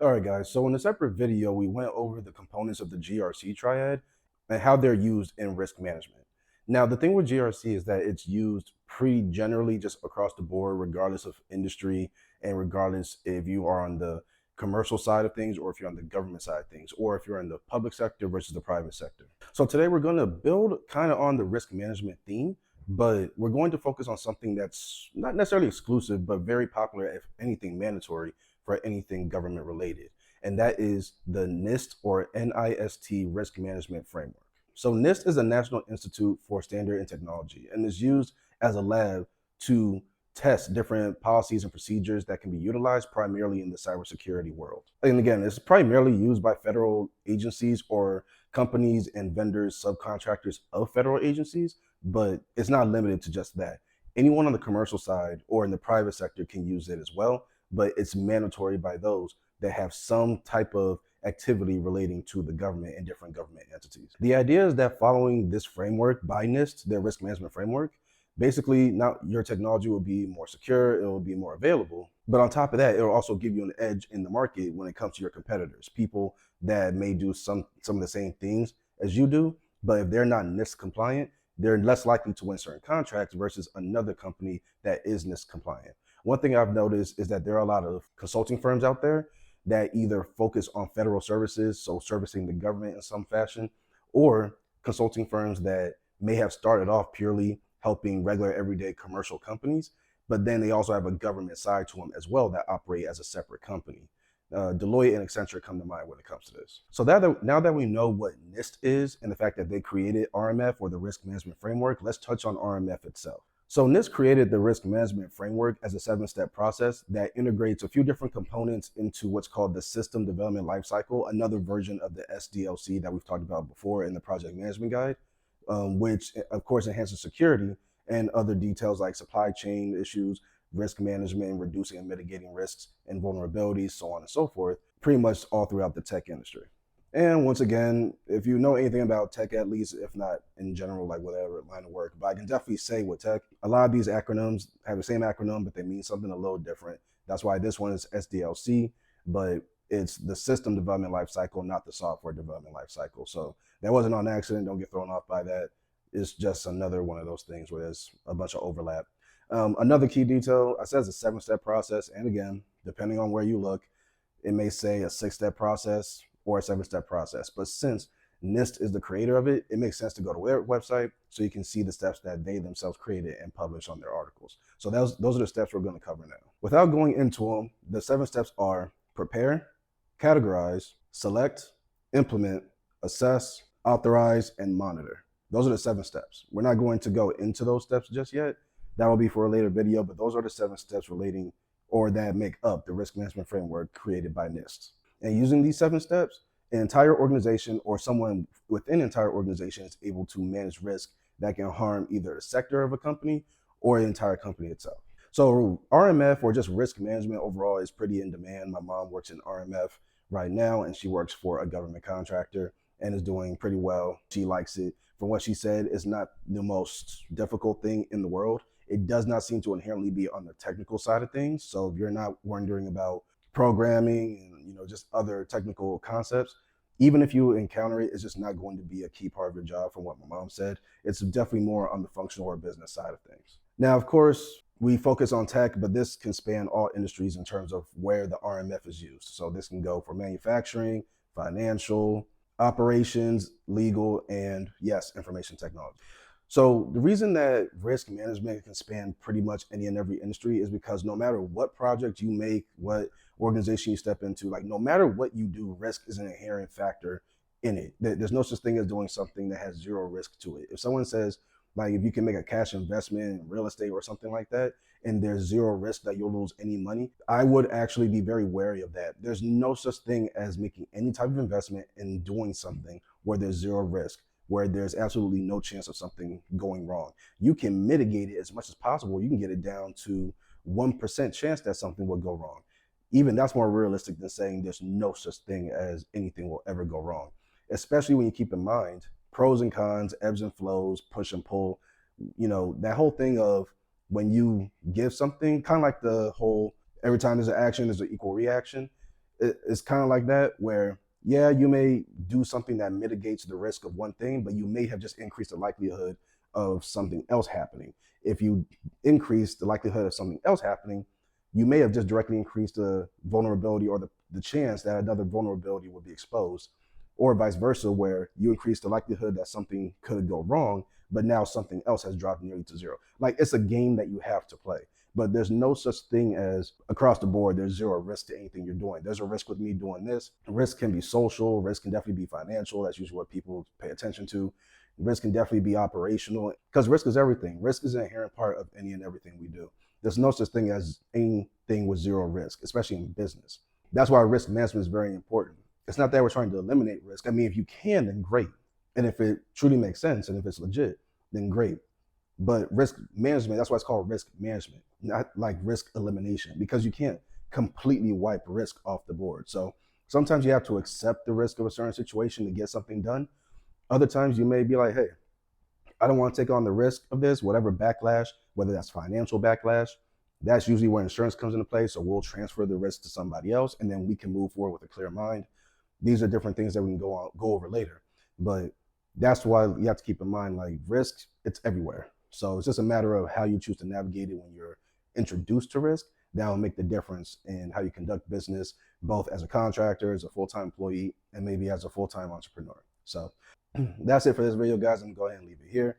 All right, guys. So in a separate video, we went over the components of the GRC triad and how they're used in risk management. Now, the thing with GRC is that it's used pretty generally just across the board, regardless of industry and regardless if you are on the commercial side of things or if you're on the government side of things or if you're in the public sector versus the private sector. So today we're going to build kind of on the risk management theme, but we're going to focus on something that's not necessarily exclusive, but very popular, if anything mandatory, for anything government related, and that is the NIST or NIST risk management framework. So NIST is a National Institute for Standard and Technology and is used as a lab to test different policies and procedures that can be utilized primarily in the cybersecurity world. And again, it's primarily used by federal agencies or companies and vendors, subcontractors of federal agencies, but it's not limited to just that. Anyone on the commercial side or in the private sector can use it as well, but it's mandatory by those that have some type of activity relating to the government and different government entities. The idea is that following this framework by NIST, their risk management framework, basically now your technology will be more secure, it will be more available, but on top of that, it will also give you an edge in the market when it comes to your competitors, people that may do some of the same things as you do, but if they're not NIST compliant, they're less likely to win certain contracts versus another company that is NIST compliant. One thing I've noticed is that there are a lot of consulting firms out there that either focus on federal services, so servicing the government in some fashion, or consulting firms that may have started off purely helping regular everyday commercial companies, but then they also have a government side to them as well that operate as a separate company. Deloitte and Accenture come to mind when it comes to this. So now that we know what NIST is and the fact that they created RMF or the Risk Management Framework, let's touch on RMF itself. So NIST created the risk management framework as a 7-step process that integrates a few different components into what's called the system development lifecycle, another version of the SDLC that we've talked about before in the project management guide, which of course enhances security and other details like supply chain issues, risk management, reducing and mitigating risks and vulnerabilities, so on and so forth, pretty much all throughout the tech industry. And once again, if you know anything about tech, at least, if not in general, like whatever line of work, but I can definitely say with tech, a lot of these acronyms have the same acronym, but they mean something a little different. That's why this one is SDLC, but it's the system development lifecycle, not the software development lifecycle. So that wasn't on accident. Don't get thrown off by that. It's just another one of those things where there's a bunch of overlap. Another key detail, I said it's a 7-step process. And again, depending on where you look, it may say a 6-step process or a 7-step process. But since NIST is the creator of it, it makes sense to go to their website so you can see the steps that they themselves created and publish on their articles. So those are the steps we're going to cover now. Without going into them, the 7 steps are prepare, categorize, select, implement, assess, authorize, and monitor. Those are the 7 steps. We're not going to go into those steps just yet. That will be for a later video, but those are the 7 steps relating or that make up the risk management framework created by NIST. And using these 7 steps, an entire organization or someone within an entire organization is able to manage risk that can harm either a sector of a company or the entire company itself. So RMF, or just risk management overall, is pretty in demand. My mom works in RMF right now, and she works for a government contractor and is doing pretty well. She likes it. From what she said, it's not the most difficult thing in the world. It does not seem to inherently be on the technical side of things. So if you're not wondering about programming and just other technical concepts, even if you encounter it, it's just not going to be a key part of your job. From what my mom said, it's definitely more on the functional or business side of things. Now, of course, we focus on tech, but this can span all industries in terms of where the RMF is used. So this can go for manufacturing, financial, operations, legal, and yes, information technology. So the reason that risk management can span pretty much any and every industry is because no matter what project you make, what organization you step into, like no matter what you do, risk is an inherent factor in it. There's no such thing as doing something that has zero risk to it. If someone says, like, if you can make a cash investment in real estate or something like that, and there's zero risk that you'll lose any money, I would actually be very wary of that. There's no such thing as making any type of investment in doing something where there's zero risk, where there's absolutely no chance of something going wrong. You can mitigate it as much as possible. You can get it down to 1% chance that something will go wrong. Even that's more realistic than saying there's no such thing as anything will ever go wrong, especially when you keep in mind pros and cons, ebbs and flows, push and pull. That whole thing of when you give something, kind of like the whole every time there's an action, there's an equal reaction. It's kind of like that where, yeah, you may do something that mitigates the risk of one thing, but you may have just increased the likelihood of something else happening. If you increase the likelihood of something else happening, you may have just directly increased the vulnerability or the chance that another vulnerability would be exposed, or vice versa, where you increase the likelihood that something could go wrong, but now something else has dropped nearly to zero. Like, it's a game that you have to play. But there's no such thing as across the board, there's zero risk to anything you're doing. There's a risk with me doing this. Risk can be social, risk can definitely be financial. That's usually what people pay attention to. Risk can definitely be operational, because risk is everything. Risk is an inherent part of any and everything we do. There's no such thing as anything with zero risk, especially in business. That's why risk management is very important. It's not that we're trying to eliminate risk. I mean, if you can, then great. And if it truly makes sense and if it's legit, then great. But risk management, that's why it's called risk management, not like risk elimination, because you can't completely wipe risk off the board. So sometimes you have to accept the risk of a certain situation to get something done. Other times you may be like, hey, I don't want to take on the risk of this, whatever backlash, whether that's financial backlash. That's usually where insurance comes into play. So we'll transfer the risk to somebody else, and then we can move forward with a clear mind. These are different things that we can go over later. But that's why you have to keep in mind, like, risk, it's everywhere. So it's just a matter of how you choose to navigate it when you're introduced to risk. That will make the difference in how you conduct business, both as a contractor, as a full-time employee, and maybe as a full-time entrepreneur. So that's it for this video, guys. I'm gonna go ahead and leave it here.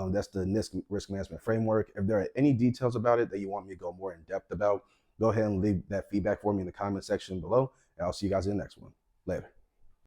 That's the NIST risk management framework. If there are any details about it that you want me to go more in depth about, go ahead and leave that feedback for me in the comment section below. And I'll see you guys in the next one. Later.